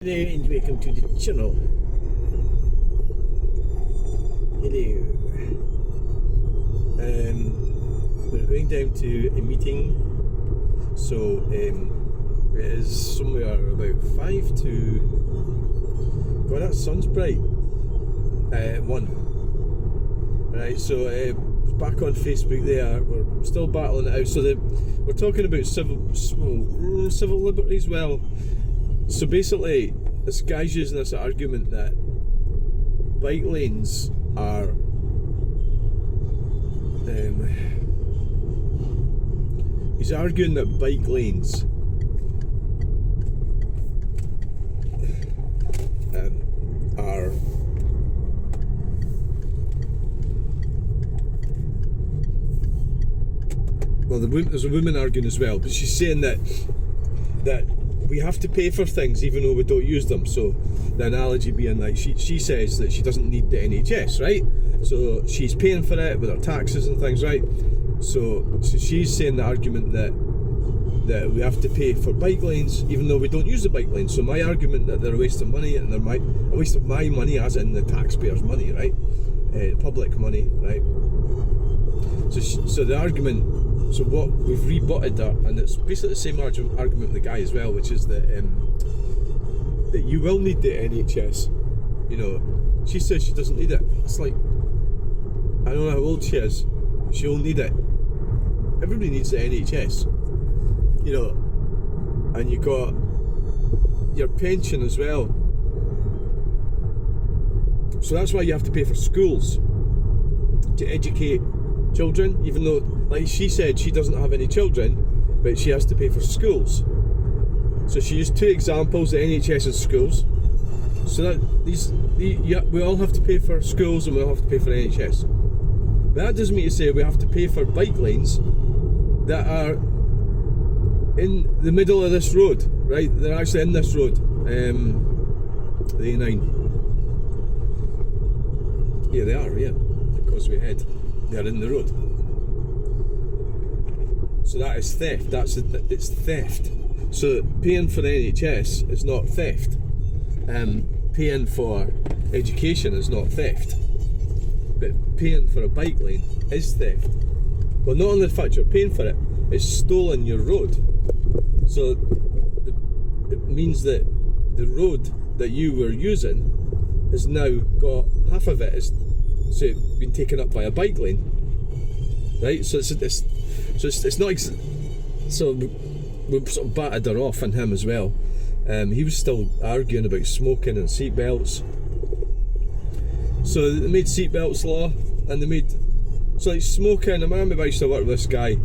And welcome to the channel. Hello. We're going down to a meeting, so it is somewhere about 5 to. God, that sun's bright. 1. Right, so back on Facebook there, we're still battling it out. So we're talking about civil liberties. Well, so basically, this guy's using this argument that bike lanes are he's arguing that bike lanes are well, there's a woman arguing as well, but she's saying that we have to pay for things even though we don't use them. So the analogy being like she says that she doesn't need the NHS, right? So she's paying for it with her taxes and things, right? So she's saying the argument that we have to pay for bike lanes even though we don't use the bike lanes. So my argument that they're a waste of money, and they're a waste of my money, as in the taxpayers' money, right? Public money, right? So the argument. So what we've rebutted that, and it's basically the same argument with the guy as well, which is that you will need the NHS. You know, she says she doesn't need it. It's like, I don't know how old she is. She'll need it. Everybody needs the NHS. You know, and you got your pension as well. So that's why you have to pay for schools to educate children, even though, like she said, she doesn't have any children, but she has to pay for schools. So she used 2 examples, the NHS and schools. So that we all have to pay for schools and we all have to pay for NHS. But that doesn't mean to say we have to pay for bike lanes that are in the middle of this road, right? They're actually in this road, the A9. Yeah, they are, yeah, because we had. They're in the road. So that is theft. It's theft. So paying for the NHS is not theft. Paying for education is not theft. But paying for a bike lane is theft. Well, not only the fact you're paying for it, it's stolen your road. So it means that the road that you were using has now got half of it is been taken up by a bike lane, right? So it's not. So we sort of battered her off on him as well. He was still arguing about smoking and seatbelts. So they made seatbelts law, and they made like smoking. I remember I used to work with this guy,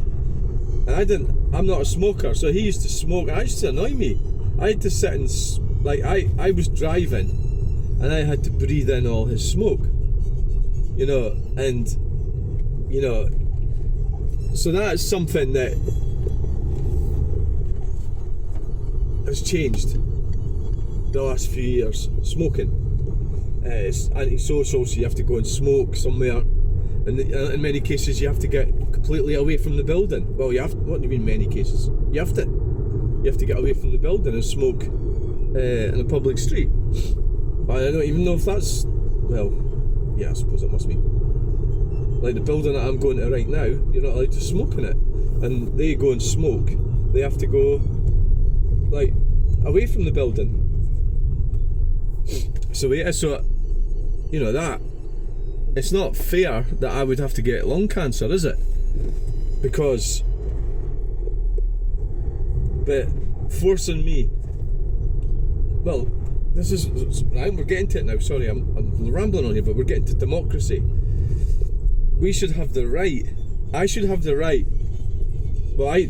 and I'm not a smoker, so he used to smoke. And it used to annoy me. I had to sit and I was driving, and I had to breathe in all his smoke. You know, and you know, so that's something that has changed the last few years. Smoking, it's antisocial, so you have to go and smoke somewhere, and in many cases you have to get completely away from the building. Well, you have. What do you mean, many cases? You have to get away from the building and smoke in a public street. I don't even know if that's yeah, I suppose it must be. Like the building that I'm going to right now, you're not allowed to smoke in it. And they go and smoke, they have to go like away from the building. So yeah, so you know that it's not fair that I would have to get lung cancer, is it? Because but forcing me, well, this is right. We're getting to it now. Sorry, I'm rambling on here, but we're getting to democracy. We should have the right. I should have the right. Well,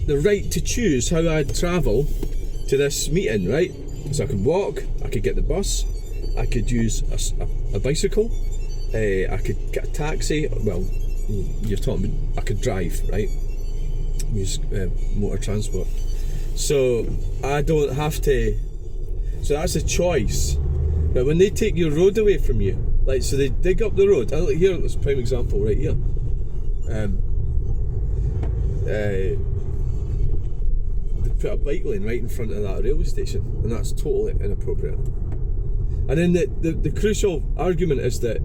the right to choose how I'd travel to this meeting, right? So I could walk. I could get the bus. I could use a bicycle. I could get a taxi. Well, you're talking. I could drive, right? Use motor transport. So I don't have to. So that's a choice. But when they take your road away from you, like, so they dig up the road. Here, there's a prime example right here. put a bike lane right in front of that railway station, and that's totally inappropriate. And then the crucial argument is that,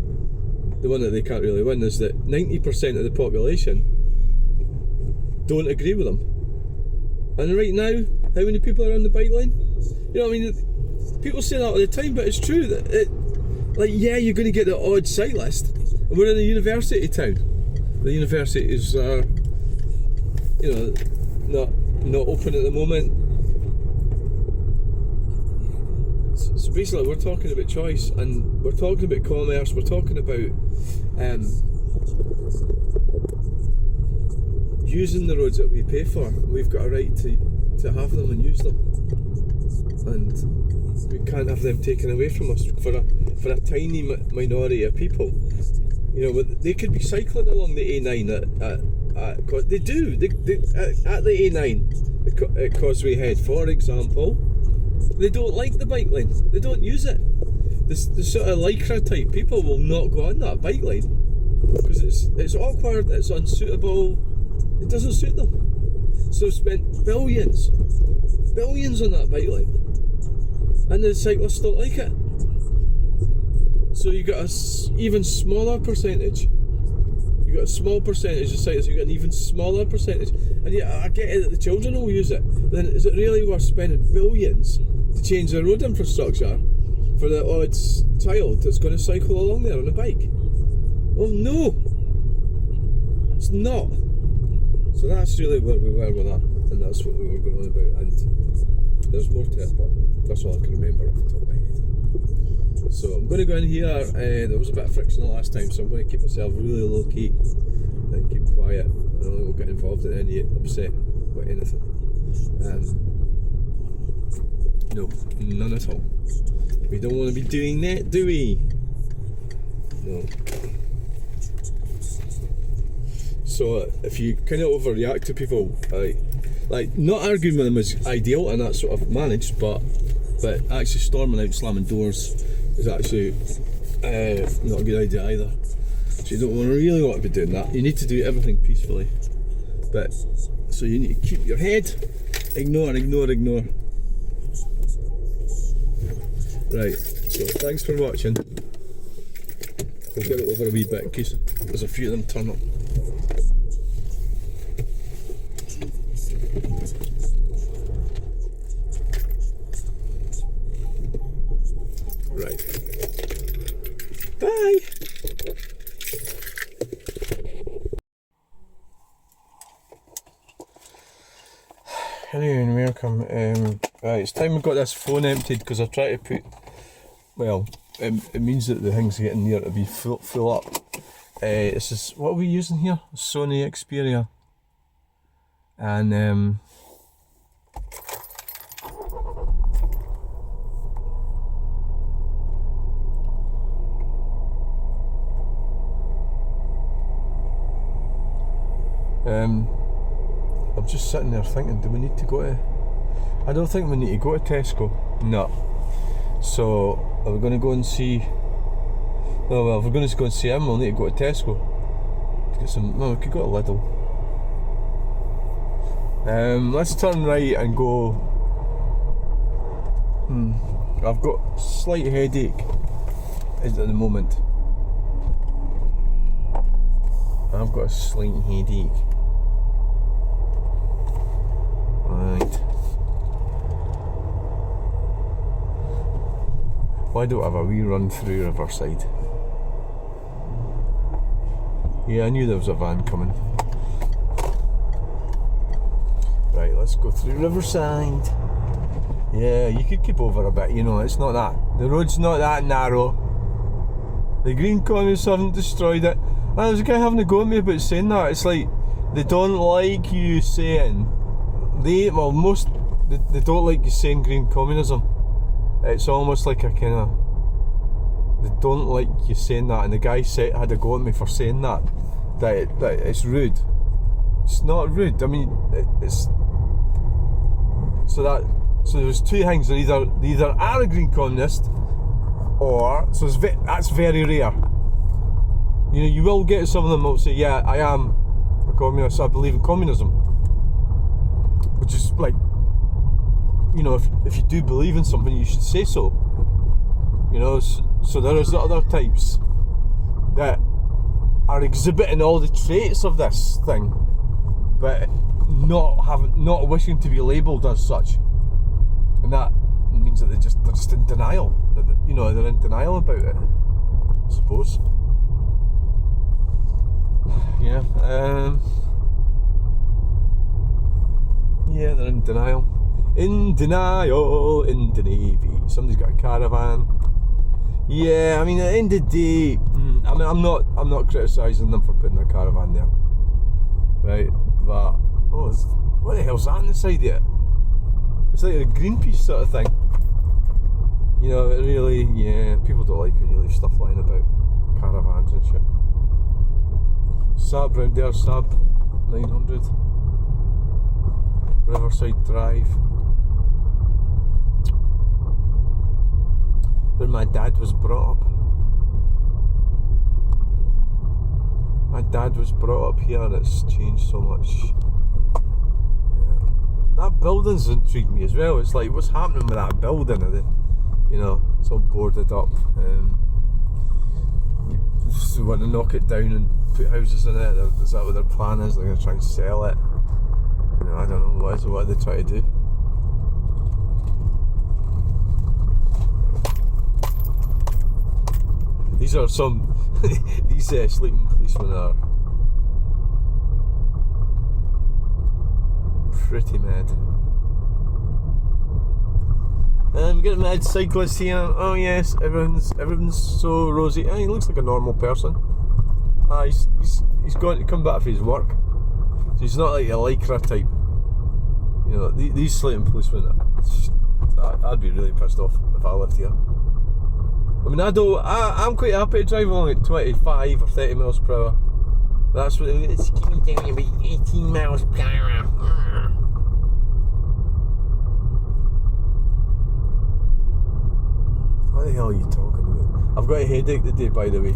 the one that they can't really win, is that 90% of the population don't agree with them. And right now, how many people are on the bike lane? You know what I mean? People say that all the time, but it's true that you're going to get the odd cyclist. And we're in a university town. The universities are, not open at the moment. So basically, we're talking about choice, and we're talking about commerce. We're talking about using the roads that we pay for. We've got a right to have them and use them, and we can't have them taken away from us for a tiny minority of people. They could be cycling along the A9 they do at the A9 at Causeway Head, for example. They don't like the bike lane. They don't use it. The sort of lycra type people will not go on that bike lane because it's awkward, it's unsuitable, it doesn't suit them. So they've spent billions on that bike lane, and the cyclists don't like it. So you got a even smaller percentage. You got a small percentage of cyclists. You got an even smaller percentage. And yeah, I get it that the children will use it. But then is it really worth spending billions to change the road infrastructure for the odd child that's going to cycle along there on a bike? Well, no, it's not. So that's really where we were with that, and that's what we were going on about. And there's more to it, but that's all I can remember off the top of my head. So I'm going to go in here. There was a bit of friction the last time, so I'm going to keep myself really low key and keep quiet. I don't want to get involved in any upset with anything. No, none at all. We don't want to be doing that, do we? No. So if you kind of overreact to people, like not arguing with them is ideal, and that's what I've managed, but actually storming out, slamming doors is actually not a good idea either. So you don't really want to be doing that. You need to do everything peacefully. So you need to keep your head, ignore. Right, so thanks for watching. We'll get it over a wee bit in case there's a few of them turn up. Right. Bye. Hello and welcome. Right, it's time we got this phone emptied because I try to put. Well, it means that the thing's getting near to be full up. This is what are we using here? Sony Xperia, and I'm just sitting there thinking, do we need to go to... I don't think we need to go to Tesco. No. So, are we going to go and see... Oh well, if we're going to go and see him, we'll need to go to Tesco. To get some... No, we could go to Lidl. Let's turn right and go... I've got a slight headache at the moment. I've got a slight headache. Right. Why don't I have a wee run through Riverside? Yeah, I knew there was a van coming. Right, let's go through Riverside. Yeah, you could keep over a bit, it's not that. The road's not that narrow. The Green Communists haven't destroyed it. And there's a guy having a go at me about saying that. It's like, they don't like you saying... They don't like you saying green communism. It's almost like a kind of... They don't like you saying that, and the guy had a go at me for saying that it's rude. It's not rude. I mean, it's... So there's two things. They either are a green communist, or... So that's very rare. You will get some of them that will say, yeah, I am a communist, I believe in communism. Which is like you know, if you do believe in something, you should say so. You know, so there is the other types that are exhibiting all the traits of this thing, but not wishing to be labelled as such, and that means that they're just in denial. You know, they're in denial about it, I suppose. Yeah. Yeah, they're in denial. In denial in the Navy. Somebody's got a caravan. Yeah, I mean, at the end of the day, I mean, I'm not criticising them for putting their caravan there, right? But what the hell's that on the side of it? It's like a Greenpeace sort of thing. You know, it really, yeah, people don't like when you leave stuff lying about, caravans and shit. Saab round there, Saab 900. Riverside Drive. Where my dad was brought up. My dad was brought up here and it's changed so much. Yeah. That building's intrigued me as well. It's like, what's happening with that building? You know, it's all boarded up. They want to knock it down and put houses in it. Is that what their plan is? They're going to try and sell it? You know, I don't know. What are they trying to do? These are some... these sleeping policemen are pretty mad. We got a mad cyclist here. Oh yes, everyone's so rosy. He looks like a normal person. He's going to come back for his work. So he's not like a lycra type. You know, these slating policemen. I'd be really pissed off if I lived here. I mean, I'm quite happy to drive along at 25 or 30 miles per hour. That's what it's keeping down about 18 miles per hour. What the hell are you talking about? I've got a headache today, by the way.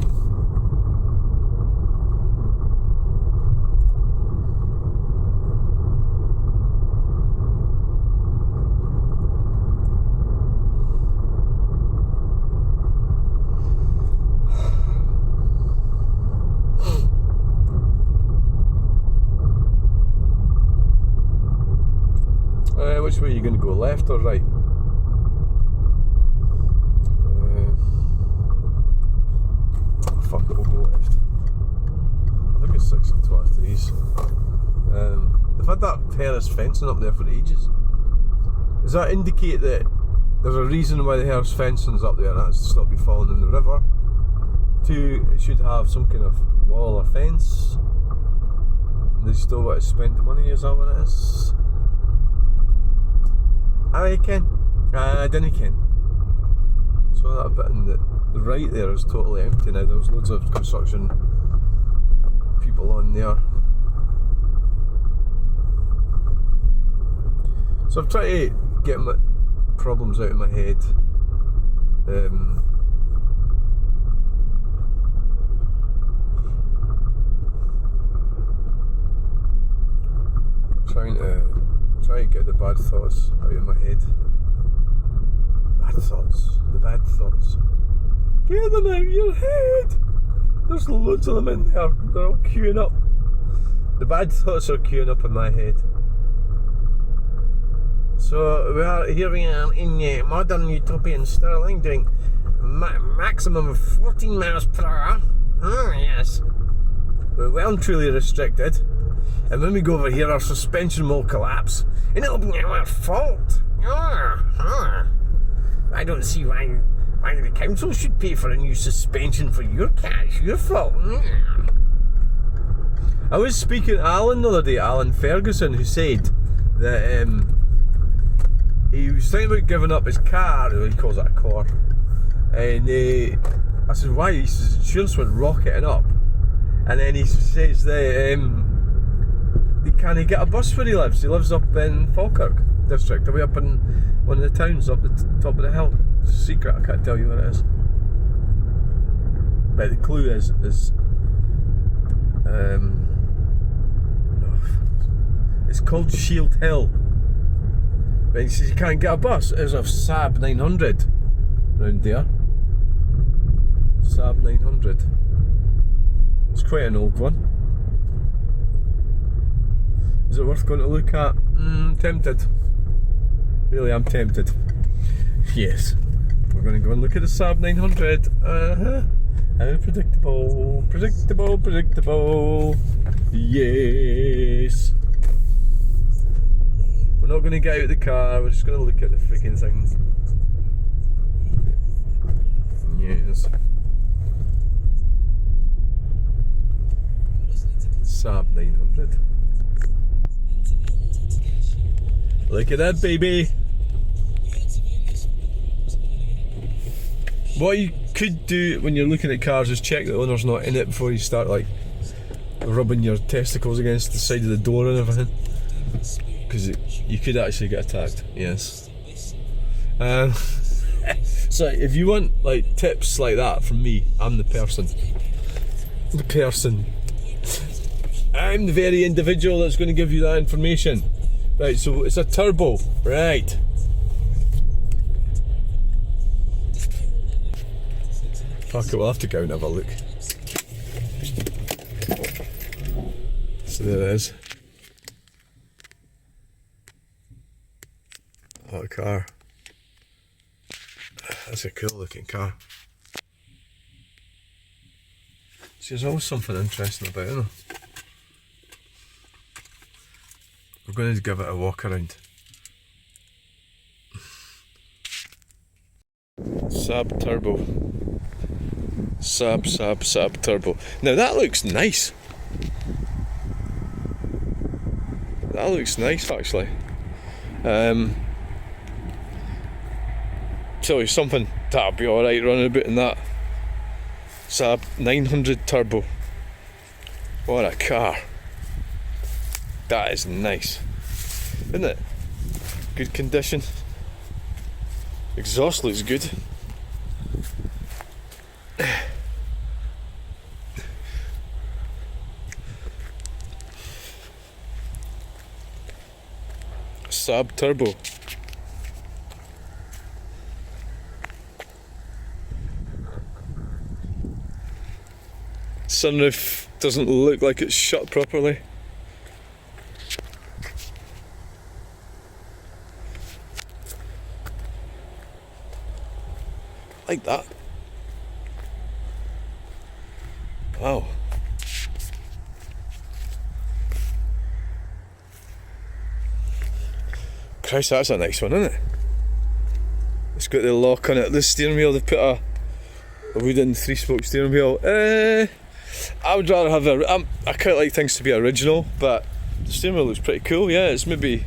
Which way are you going to go, left or right? Fuck it, we'll go left. I think it's 6 and 12 trees. They've had that terrace fencing up there for ages. Does that indicate that there's a reason why the terrace fencing's up there, and that's to stop you falling in the river? 2, it should have some kind of wall or fence. They still want to spend the money, is that what it is? I can. I didn't ken. So that bit in the right there is totally empty now. There's loads of construction people on there. So I'm trying to get my problems out of my head. Trying to get the bad thoughts out of my head. The bad thoughts. Get them out of your head! There's loads of them in there. They're all queuing up. The bad thoughts are queuing up in my head. So here we are in modern utopian Stirling doing maximum of 14 miles per hour. Oh yes. We're well and truly restricted. And when we go over here, our suspension will collapse, and it'll be our fault. I don't see why the council should pay for a new suspension for your car. It's your fault. I was speaking to Alan the other day, Alan Ferguson, who said that he was thinking about giving up his car. He calls it a car. And I said, why? He says insurance went rocketing up. And then he says that he can't get a bus where he lives. He lives up in Falkirk district, away up in one of the towns up the top of the hill. It's a secret, I can't tell you what it is. But the clue is it's called Shield Hill. Right, he says you can't get a bus. There's a Saab 900 round there. Saab 900. It's quite an old one. Is it worth going to look at? Tempted. Really, I'm tempted. Yes. We're going to go and look at the Saab 900. How predictable. Predictable, predictable. Yes. We're not going to get out of the car, we're just going to look at the freaking thing. Yes. Saab 900. Look at that, baby. What you could do when you're looking at cars is check the owner's not in it before you start like rubbing your testicles against the side of the door and everything, because you could actually get attacked. Yes. So if you want like tips like that from me, I'm the person. I'm the very individual that's going to give you that information. Right, so it's a turbo, right. Fuck it, we'll have to go and have a look. So there it is. What a car. That's a cool looking car. See, there's always something interesting about it. We're going to give it a walk around. Saab Turbo. Saab Turbo. Now that looks nice. That looks nice actually. Tell you something, that'll be alright running about in that. Saab 900 Turbo. What a car. That is nice, isn't it? Good condition. Exhaust looks good. Saab Turbo. Sunroof doesn't look like it's shut properly. Like that. Wow. Christ, that's a nice one, isn't it? It's got the lock on it. The steering wheel, they've put a wooden 3-spoke steering wheel. I would rather have I quite like things to be original, but the steering wheel looks pretty cool. Yeah, it's maybe,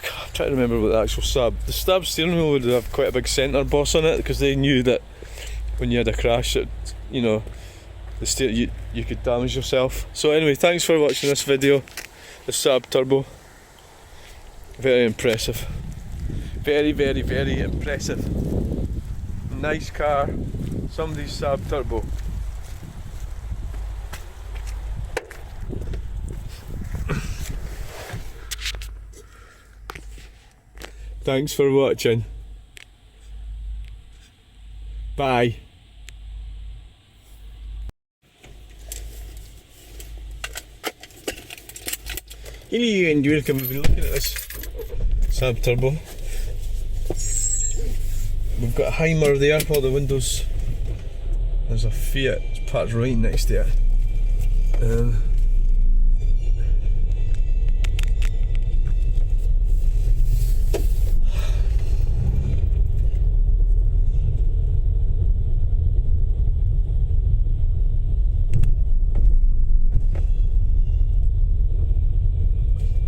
I'm trying to remember what the actual the Saab steering wheel would have quite a big centre boss on it, because they knew that when you had a crash, it, you know, you could damage yourself. So anyway, thanks for watching this video. The Saab Turbo. Very impressive. Very, very, very impressive. Nice car. Somebody's Saab Turbo. Thanks for watching. Bye. Hello and welcome. We've been looking at this Saab Turbo. We've got a Heimer there, all the windows. There's a Fiat, it's parked right next to it.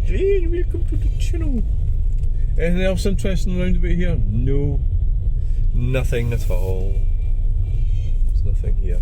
Hey, welcome to the channel. Anything else interesting around about here? No. Nothing at all. There's nothing here.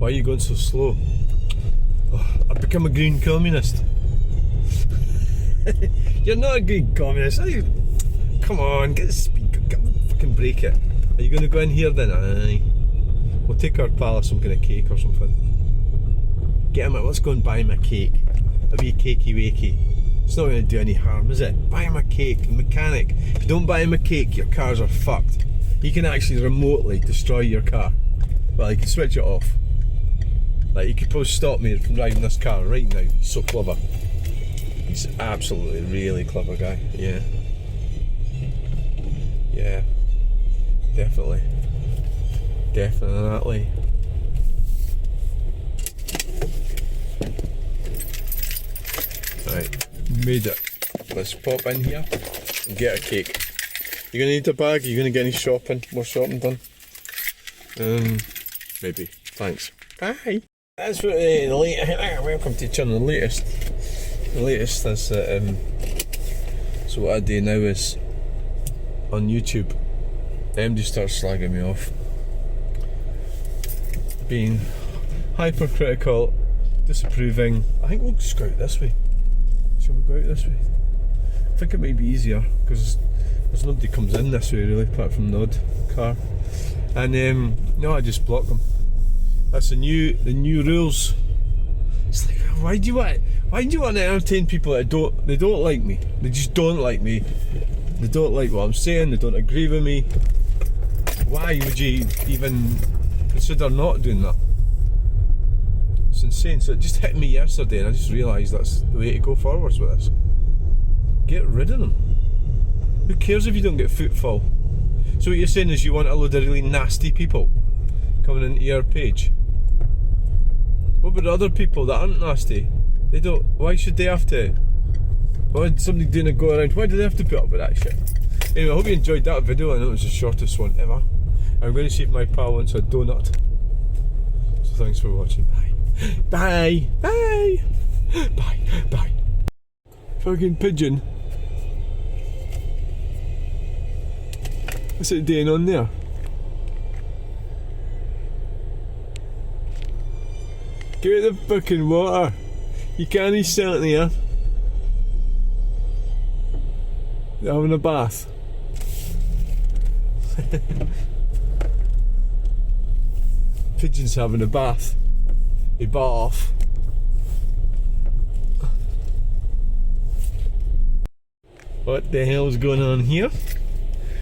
Why are you going so slow? Oh, I've become a green communist. You're not a green communist, are you? Come on, get the speaker, fucking break it. Are you going to go in here then? Aye. We'll take our pal some kind of cake or something. Get him out, let's go and buy him a cake. A wee cakey wakey. It's not going to do any harm, is it? Buy him a cake, mechanic. If you don't buy him a cake, your cars are fucked. He can actually remotely destroy your car. Well, he can switch it off. Like, he could probably stop me from driving this car right now. He's so clever. He's absolutely really clever guy. Yeah. Yeah. Definitely. Definitely. Right, made it. Let's pop in here and get a cake. You're gonna need a bag? Are you gonna get any shopping? More shopping done? Maybe. Thanks. Bye. That's what the latest. Welcome to the channel. The latest is that. So what I do now is on YouTube. MD starts slagging me off, being hypercritical, disapproving. I think we'll just go out this way. Shall we go out this way? I think it might be easier because there's nobody comes in this way really, apart from the odd car. And no, I just block them. That's the new rules. It's like, why do you want to entertain people that they don't like me? They just don't like me. They don't like what I'm saying. They don't agree with me. Why would you even consider not doing that? It's insane. So it just hit me yesterday and I just realised that's the way to go forwards with this. Get rid of them. Who cares if you don't get footfall? So what you're saying is you want a load of really nasty people coming into your page? What about other people that aren't nasty? They don't. Why should they have to? Why did somebody doing a go around? Why do they have to put up with that shit? Anyway, I hope you enjoyed that video. I know it was the shortest one ever. I'm going to see if my pal wants a donut. So thanks for watching. Bye. Bye. Bye. Bye. Bye. Fucking pigeon. What's it doing on there? Get the fucking water. You can't sit in here. They're having a bath. Pigeon's having a bath. A bath. What the hell's going on here?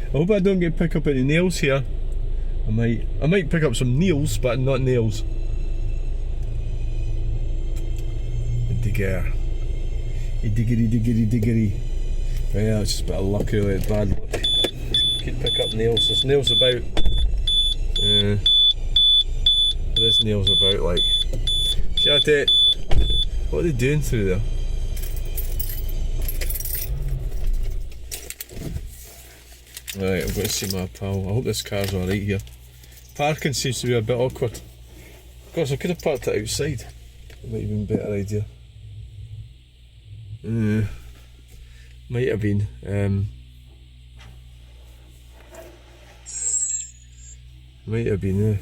I hope I don't get pick up any nails here. I might pick up some nails, but not nails. A digger. A diggity. Yeah, it's just a bit of luck really, bad luck. Could pick up nails. There's nails about. There is nails about, like. Shut it. What are they doing through there? Right, I'm going to see my pal. I hope this car's alright here. Parking seems to be a bit awkward. Of course, I could have parked it outside. That might have been a better idea. Might have been. Might have been,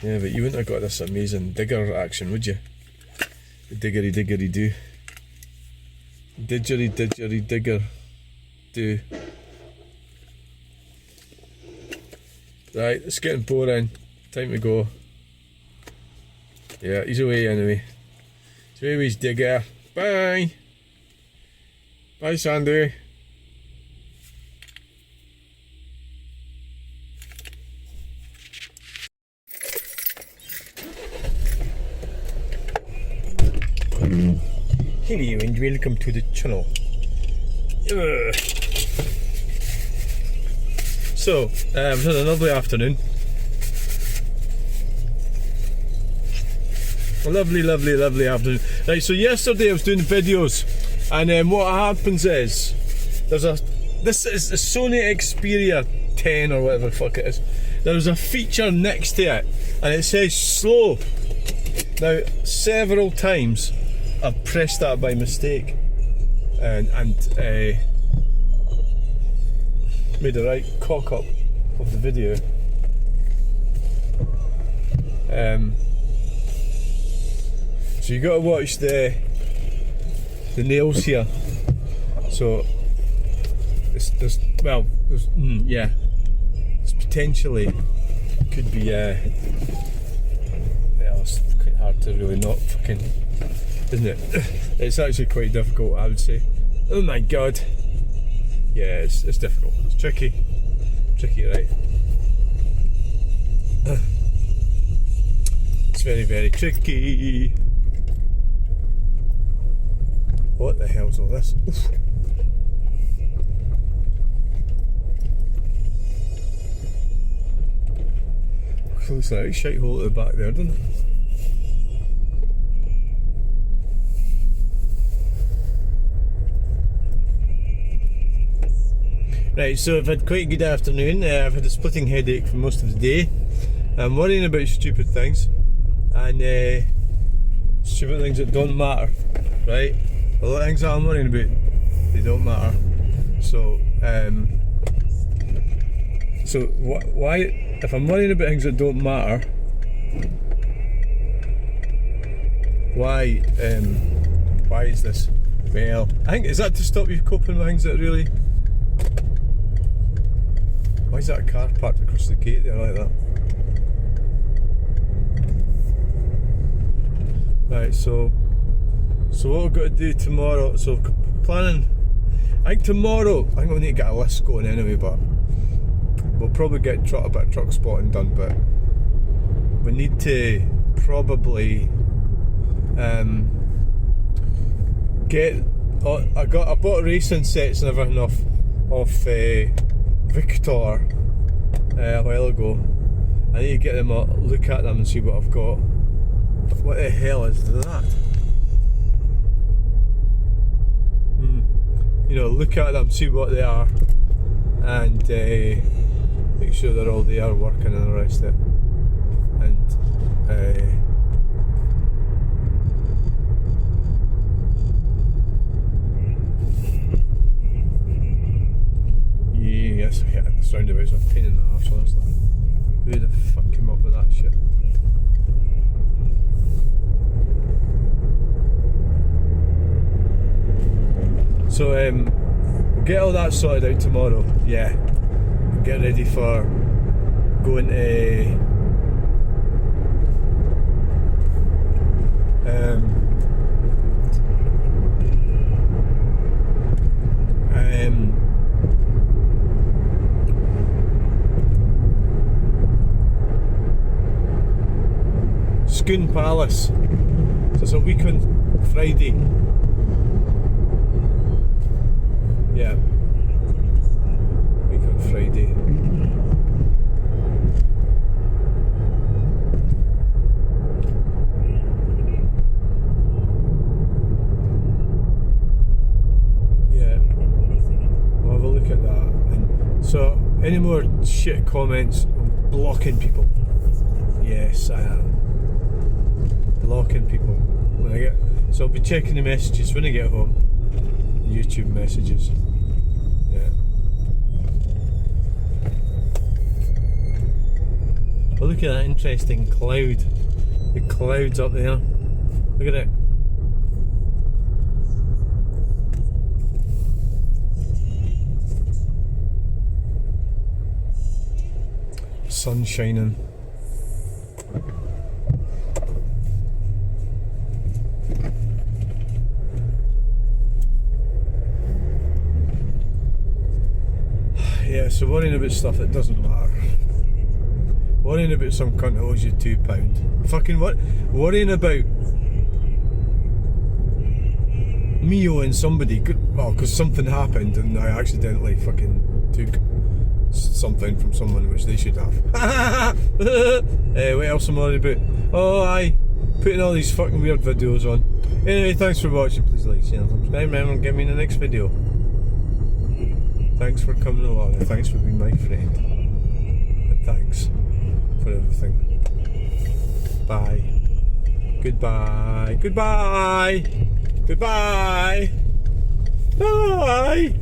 yeah, but you wouldn't have got this amazing digger action, would you? The diggery do. Didgery digger do. Right, it's getting boring. Time to go. Yeah, he's away anyway. So he's digger. Bye. Bye, Sandy. Hello and welcome to the channel. So, we've had a lovely afternoon. A lovely afternoon. Right, so yesterday I was doing videos, and what happens is this is a Sony Xperia 10 or whatever the fuck it is. There's a feature next to it, and it says slow. Now, several times I've pressed that by mistake and made a right cock up of the video. So you got to watch the nails here. So there's potentially could be it's quite hard to really not fucking, isn't it? It's actually quite difficult, I would say. Oh my god. Yeah, it's difficult. It's tricky, right? It's very, very tricky. What the hell's all this? Oof. Looks like a shite hole at the back there, doesn't it? Right, so I've had quite a good afternoon. I've had a splitting headache for most of the day. I'm worrying about stupid things and stupid things that don't matter, right? A lot of things that I'm worrying about, they don't matter. So, why, if I'm worrying about things that don't matter, why is this? Well, I think, is that to stop you coping with things that really... Why is that a car parked across the gate there like that? Right, so what we've got to do tomorrow, so planning, I think tomorrow, I think we'll need to get a list going anyway, but we'll probably get a bit of truck spotting done, but we need to probably I bought racing sets and everything off Victor a while ago. I need to get them a look at them and see what I've got. What the hell is that? You know, look at them, see what they are, and make sure they're all there working and the rest of it. And yes, yeah, the roundabout's a pain in the arse, honestly. Who the fuck came up with that shit? So we'll get all that sorted out tomorrow, yeah. Get ready for going to Scone Palace. So it's a week on Friday. Yeah, week on Friday. Yeah, we'll have a look at that. And so, any more shit comments? I'm blocking people. Yes, I am. Blocking people. When I get, so I'll be checking the messages when I get home. YouTube messages. Yeah. Well, look at that interesting cloud. The clouds up there. Look at it. Sun shining. Yeah, so worrying about stuff that doesn't matter. Worrying about some cunt who owes you £2. Fucking what? Worrying about me owing somebody, well, because something happened and I accidentally fucking took something from someone which they should have. What else am I worried about? Oh, aye, putting all these fucking weird videos on. Anyway, thanks for watching. Please like, share, and subscribe, and get me in the next video. Thanks for coming along, and thanks for being my friend, and thanks for everything. Bye. Goodbye. Goodbye. Goodbye. Bye.